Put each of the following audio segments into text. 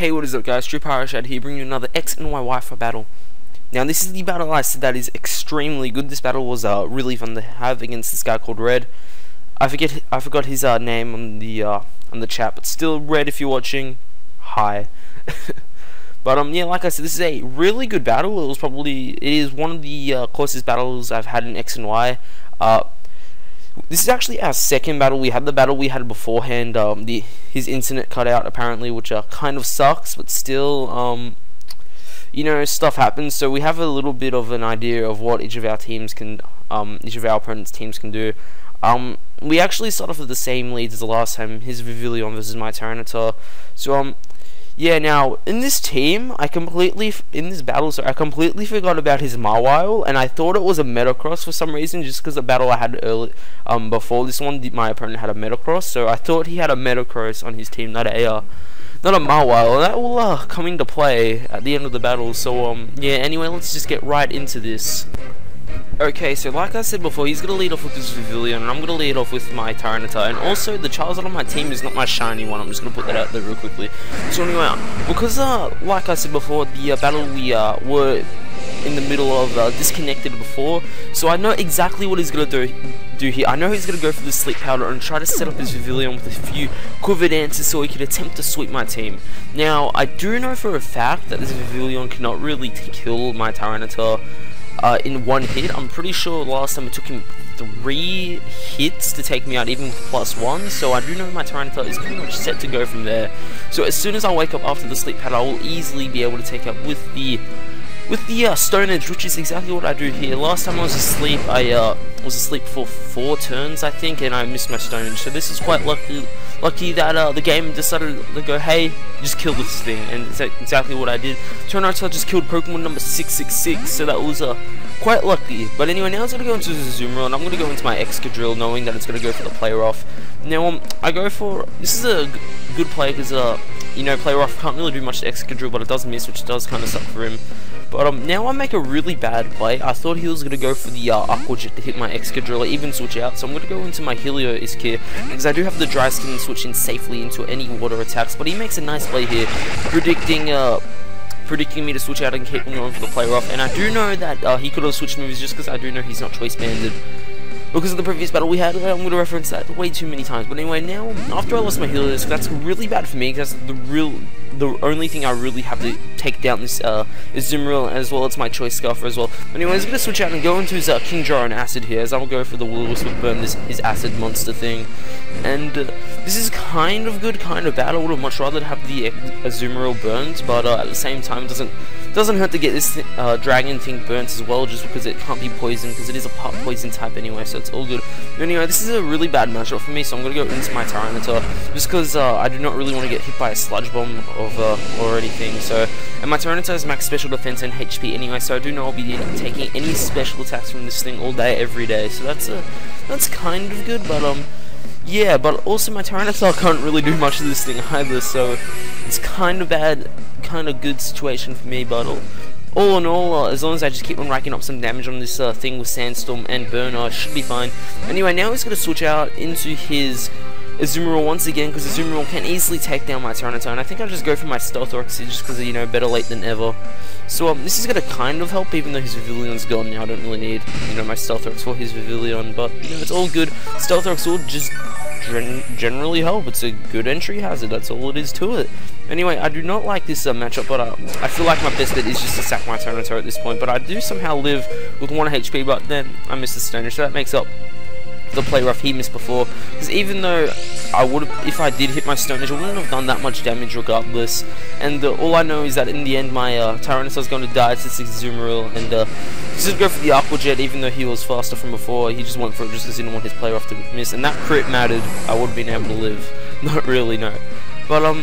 Hey, what is up guys, Shad here, bringing you another X and Y Wi-Fi battle. Now this is the battle I said that is extremely good. This battle was really fun to have against this guy called Red. I forgot his name on the chat, but still, Red, if you're watching, hi. But yeah, like I said, this is a really good battle. It is one of the closest battles I've had in X and Y. This is actually our second battle. We had the battle we had beforehand. His internet cut out apparently, which kind of sucks, but still, you know, stuff happens. So we have a little bit of an idea of what each of our teams can, each of our opponents' teams can do. We actually start off with the same leads as the last time. His Vivillon versus my Tyranitar. So yeah, now in this team, I completely forgot about his Mawile, and I thought it was a Metacross for some reason, just because the battle I had early, before this one, my opponent had a Metacross, so I thought he had a Metacross on his team, not a Mawile, and that will come into play at the end of the battle. So yeah, anyway, let's just get right into this. Okay, so like I said before, he's going to lead off with this Vivillon, and I'm going to lead off with my Tyranitar, and also the Charizard on my team is not my shiny one. I'm just going to put that out there real quickly. So anyway, because like I said before, the battle we were in the middle of disconnected before, so I know exactly what he's going to do here. I know he's going to go for the Sleep Powder and try to set up his Vivillon with a few quiver answers so he could attempt to sweep my team. Now, I do know for a fact that this Vivillon cannot really kill my Tyranitar in one hit. I'm pretty sure last time it took him 3 hits to take me out, even with +1, so I do know my Tyranitar is pretty much set to go from there. So as soon as I wake up after the sleep pad, I will easily be able to take out with the Stone Edge, which is exactly what I do here. Last time I was asleep, I was asleep for 4 turns, I think, and I missed my Stone Edge, so this is quite lucky that the game decided to go, hey, just kill this thing, and it's exactly what I did. Tyranitar just killed Pokemon number 666, so that was quite lucky. But anyway, now it's going to go into Azumarill, and I'm going to go into my Excadrill, knowing that it's going to go for the Play Rough. Now, I go for, this is a good play, because, you know, Play Rough can't really do much to Excadrill, but it does miss, which does kind of suck for him. But now I make a really bad play. I thought he was going to go for the Aqua Jet to hit my Excadrill, or even switch out, so I'm going to go into my Heliolisk here, because I do have the Dry Skin and switch in safely into any water attacks. But he makes a nice play here, predicting me to switch out and keep on going for the Play Rough. And I do know that he could have switched moves, just because I do know he's not Choice Banded. Because of the previous battle we had, I'm going to reference that way too many times. But anyway, now, after I lost my Heliolisk, that's really bad for me, because the only thing I really have to take down this Azumarill, as well as my Choice Scarfer as well. But anyway, he's going to switch out and go into his Kingdra and Acid here, as I'll go for the Will-O-Wisp with Burn, his Acid monster thing. And this is kind of good, kind of bad. I would have much rather have the Azumarill burnt, but at the same time, doesn't hurt to get this dragon thing burnt as well, just because it can't be poisoned, because it is a part poison type anyway, so it's all good. But anyway, this is a really bad matchup for me, so I'm going to go into my Tyranitar, just because I do not really want to get hit by a Sludge Bomb or anything. So, and my Tyranitar has max special defense and HP anyway, so I do know I'll be taking any special attacks from this thing all day, every day. So that's kind of good, but yeah, but also my Tyranitar can't really do much of this thing either, so it's kind of bad, kind of good situation for me. But all in all, as long as I just keep on racking up some damage on this thing with Sandstorm and Burn, I should be fine. Anyway, now he's going to switch out into his Azumarill once again, because Azumarill can easily take down my Tyranitar, and I think I'll just go for my Stealth Roxy, just because, you know, better late than ever. So this is going to kind of help, even though his Vivillion's gone now. I don't really need, you know, my Stealth Rox for his Vivillon, but, you know, it's all good. Stealth Rox will just generally help. It's a good entry hazard, that's all it is to it. Anyway, I do not like this matchup, but I feel like my best bet is just to sack my Tyranitar at this point, but I do somehow live with 1 HP, but then I missed the Stone Edge, so that makes up the Play Rough he missed before, because even though I would have, if I did hit my Stone Edge, I wouldn't have done that much damage regardless. And all I know is that in the end, my Tyranitar is going to die to 6 Azumarill, and he's going to go for the Aqua Jet, even though he was faster from before. He just went for it just because he didn't want his Play Rough to miss, and that crit mattered. I would have been able to live. Not really, no. But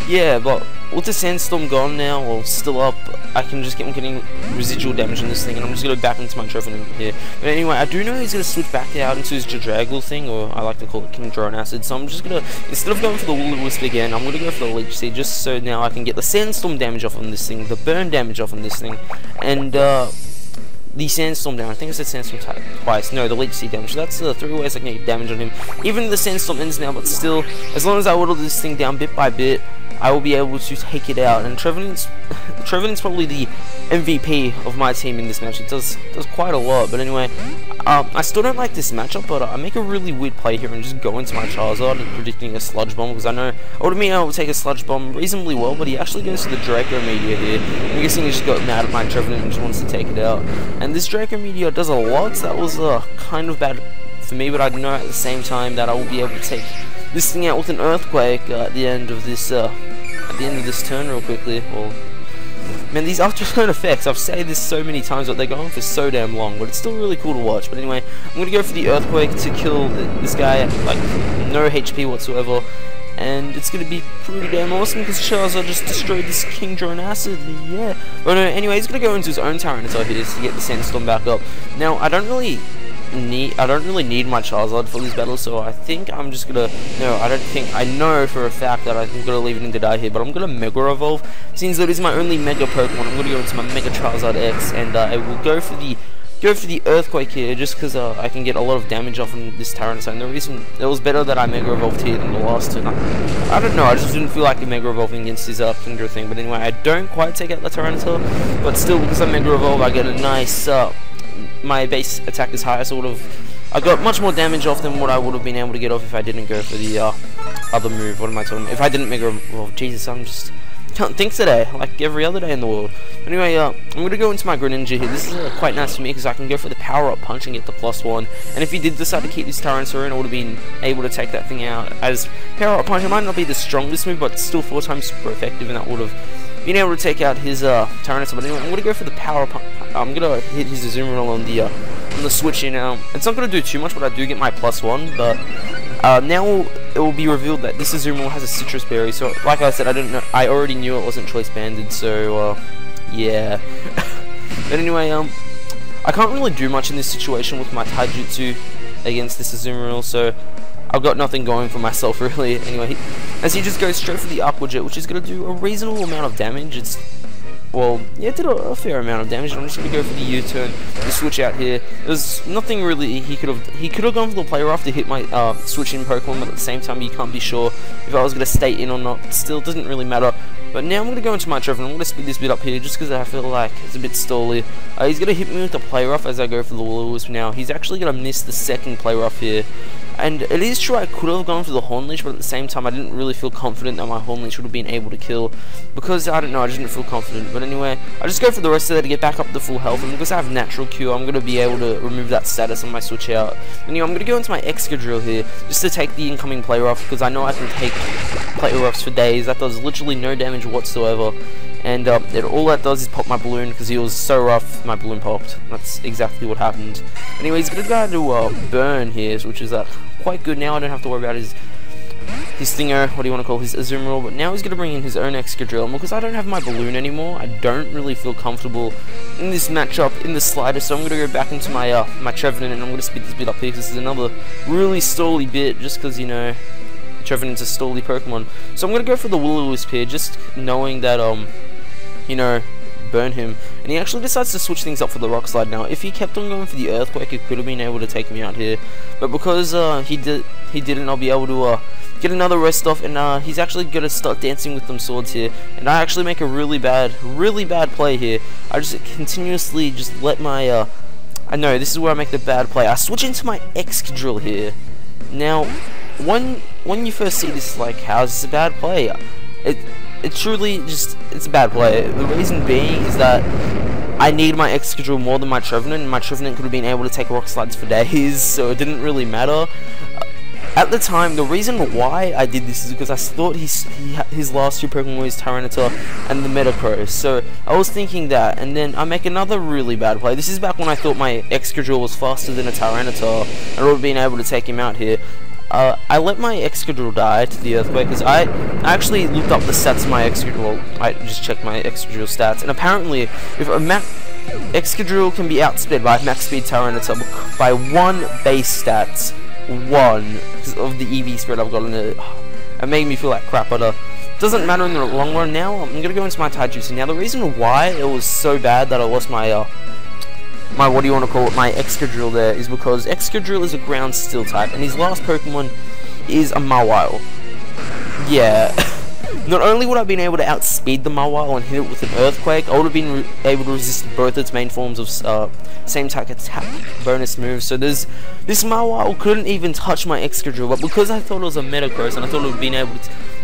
yeah, but with the Sandstorm gone now, or still up, I can just keep on getting residual damage on this thing, and I'm just going to go back into my Trophy here. But anyway, I do know he's going to switch back out into his Jadraggle thing, or I like to call it Kingdra and Acid, so I'm just going to, instead of going for the Will-O-Wisp again, I'm going to go for the Leech Seed, just so now I can get the Sandstorm damage off on this thing, the Burn damage off on this thing, and the Sandstorm down. I think I said Sandstorm twice. No, the Leech Seed damage. So that's 3 ways I can get damage on him. Even the Sandstorm ends now, but still, as long as I whittle this thing down bit by bit, I will be able to take it out. And Trevenant's probably the MVP of my team in this match. It does quite a lot. But anyway, I still don't like this matchup, but I make a really weird play here and just go into my Charizard and predicting a Sludge Bomb, because I know I would have been able to take a Sludge Bomb reasonably well, but he actually goes to the Draco Meteor here. I'm guessing he just got mad at my Trevenant and just wants to take it out. And this Draco Meteor does a lot, so that was kind of bad for me, but I know at the same time that I will be able to take this thing out with an Earthquake at the end of this turn real quickly. Well, man, these after-turn effects, I've said this so many times, but they're going for so damn long, but it's still really cool to watch. But anyway, I'm going to go for the Earthquake to kill this guy at, like, no HP whatsoever, and it's going to be pretty damn awesome, because Charizard just destroyed this King Drone Acid, yeah. But no, anyway, he's going to go into his own Tyranitar here to get the Sandstorm back up. Now, I don't really need my Charizard for this battle, so I think I'm just gonna, I know for a fact that I'm gonna leave it in to die here, but I'm gonna Mega Evolve, since that is my only Mega Pokemon. I'm gonna go into my Mega Charizard X, and I will go for the Earthquake here, just because I can get a lot of damage off on this Tyranitar, and the reason it was better that I Mega Evolved here than the last turn. I don't know, I just didn't feel like Mega Evolving against his Kingdra thing, but anyway, I don't quite take out the Tyranitar, but still, because I Mega Evolve, I get a nice, my base attack is higher, so I got much more damage off than what I would have been able to get off if I didn't go for the other move. What am I talking? If I didn't Mega Evolve, Jesus, I'm just can't think today, like every other day in the world. Anyway, I'm gonna go into my Greninja here. This is quite nice for me because I can go for the Power Up Punch and get the +1. And if he did decide to keep this Tyranitar in, I would have been able to take that thing out. As Power Up Punch, it might not be the strongest move, but it's still 4 times super effective, and that would have been able to take out his Tyranitar. But anyway, I'm gonna go for the Power Punch. I'm gonna hit his Azumarill on the switch here now. It's not gonna do too much, but I do get my +1. But now it will be revealed that this Azumarill has a Citrus Berry. So, like I said, I already knew it wasn't choice banded. So, yeah. But anyway, I can't really do much in this situation with my Taijutsu against this Azumarill. So, I've got nothing going for myself really. Anyway, as he just goes straight for the Aqua Jet, which is going to do a reasonable amount of damage. Well, yeah, it did a fair amount of damage. I'm just going to go for the U-turn, the switch out here. There's nothing really he could have gone for the play rough to hit my switch-in Pokemon, but at the same time you can't be sure if I was going to stay in or not. Still, it doesn't really matter. But now I'm going to go into my Trevenant. I'm going to speed this bit up here just because I feel like it's a bit stally. He's going to hit me with the play rough as I go for the Will-O-Wisp now. He's actually going to miss the second play rough here. And it is true I could have gone for the Horn Leash, but at the same time I didn't really feel confident that my Horn Leash would have been able to kill, because I don't know, I just didn't feel confident. But anyway, I just go for the rest of that to get back up to full health, and because I have Natural Cure, I'm going to be able to remove that status on my switch out. Anyway, I'm going to go into my Excadrill here, just to take the incoming play rough, because I know I can take play roughs for days. That does literally no damage whatsoever. And all that does is pop my balloon, because he was so rough, my balloon popped. That's exactly what happened. Anyway, he's going to go to Burn here, which is quite good now. I don't have to worry about his Stinger, what do you want to call his Azumarill, but now he's going to bring in his own Excadrill. And because I don't have my balloon anymore, I don't really feel comfortable in this matchup in the slightest, so I'm going to go back into my my Trevenant, and I'm going to speed this bit up here, because this is another really stally bit, just because, you know, Trevenant's a stally Pokemon. So I'm going to go for the Will-O-Wisp here, just knowing that, you know, burn him. And he actually decides to switch things up for the Rock Slide now. If he kept on going for the Earthquake, he could have been able to take me out here. But because he didn't, I'll be able to get another rest off, and he's actually going to start dancing with them swords here. And I actually make a really bad play here. I just continuously just let my, I know, this is where I make the bad play. I switch into my Excadrill here. Now, when you first see this, like, how is this a bad play? It's truly just, it's a bad play. The reason being is that I need my Excadrill more than my Trevenant, and my Trevenant could have been able to take Rock Slides for days, so it didn't really matter. At the time, the reason why I did this is because I thought his last 2 Pokemon were his Tyranitar and the Metagross, so I was thinking that, and then I make another really bad play. This is back when I thought my Excadrill was faster than a Tyranitar, and I would have been able to take him out here. I let my Excadrill die to the Earthquake, because I actually looked up the stats of my Excadrill. Well, I just checked my Excadrill stats, and apparently, if a Excadrill can be outspeed by max speed Tyranitar by 1 base stats, 1, because of the EV spread I've got in it. It made me feel like crap, but doesn't matter in the long run. Now I'm gonna go into my Taijutsu. Now the reason why it was so bad that I lost my my, what do you want to call it, my Excadrill there, is because Excadrill is a ground steel type, and his last Pokemon is a Mawile. Yeah. not only would I have been able to outspeed the Mawile and hit it with an Earthquake, I would have been able to resist both its main forms of same type attack bonus moves. So this Mawile couldn't even touch my Excadrill, but because I thought it was a Metagross and I thought it would have been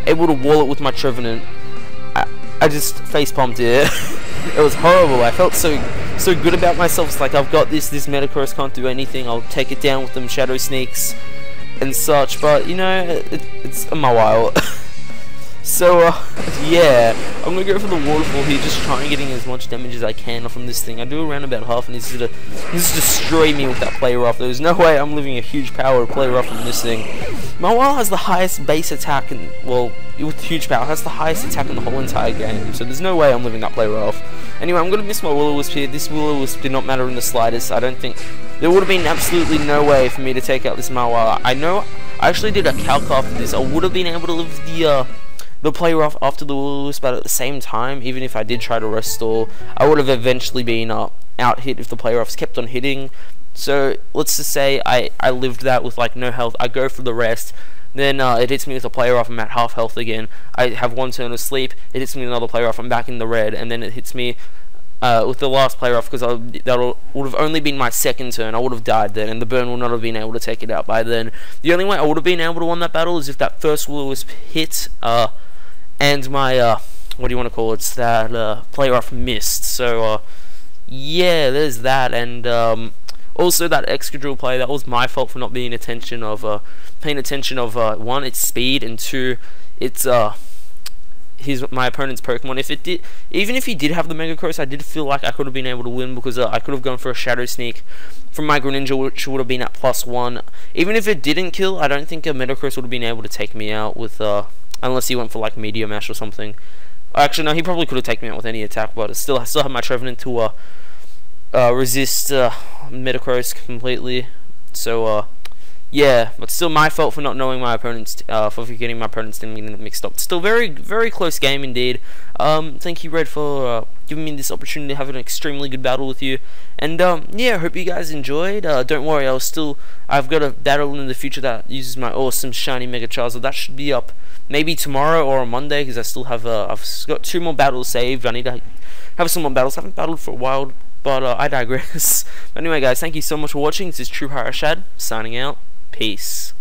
able to wall it with my Trevenant, I just facepumped it. It was horrible. I felt so good about myself. It's like, I've got this Metagross can't do anything, I'll take it down with them Shadow Sneaks and such, but you know, it's a Mawile. So yeah, I'm gonna go for the waterfall here, just trying getting as much damage as I can from this thing. I do around about half, and he's gonna destroy me with that Play Rough. There's no way I'm leaving a huge power to Play Rough from this thing. Mawile has the highest base attack, and well, with huge power, has the highest attack in the whole entire game. So there's no way I'm leaving that Play Rough. Anyway, I'm gonna miss my Will-O-Wisp here. This Will-O-Wisp did not matter in the slightest. I don't think there would have been absolutely no way for me to take out this Mawile. I know I actually did a calc after this. I would have been able to live the Play Rough after the Will-O-Wisp, but at the same time, even if I did try to restore, I would have eventually been out hit if the Play Roughs kept on hitting. So let's just say I lived that with like no health. I go for the rest, then it hits me with a Play Rough, I'm at half health again. I have one turn of sleep, it hits me with another Play Rough, I'm back in the red, and then it hits me with the last Play Rough, because that would have only been my second turn. I would have died then, and the burn would not have been able to take it out by then. The only way I would have been able to win that battle is if that first Will-O-Wisp hit, and my what do you want to call it? It's that Play Rough missed. So yeah, there's that, and also that Excadrill play, that was my fault for not paying attention of one, its speed, and two, its my opponent's Pokemon. Even if he did have the Mega Curse, I did feel like I could have been able to win, because I could have gone for a Shadow Sneak from my Greninja, which would have been at +1. Even if it didn't kill, I don't think a Metagross would have been able to take me out with unless he went for like Meteor Mash or something. Actually, no, he probably could have taken me out with any attack, but I still have my Trevenant to resist Metagross completely. So yeah, but still my fault for not knowing my opponent's, for getting my opponent's team mixed up. Still very, very close game indeed. Thank you, Red, for giving me this opportunity to have an extremely good battle with you. And yeah, I hope you guys enjoyed. Don't worry, I've got a battle in the future that uses my awesome shiny Mega Charizard. That should be up maybe tomorrow or on Monday, because I still have I've got 2 more battles saved. I need to have some more battles. I haven't battled for a while, but I digress. But anyway, guys, thank you so much for watching. This is True Shad signing out. Peace.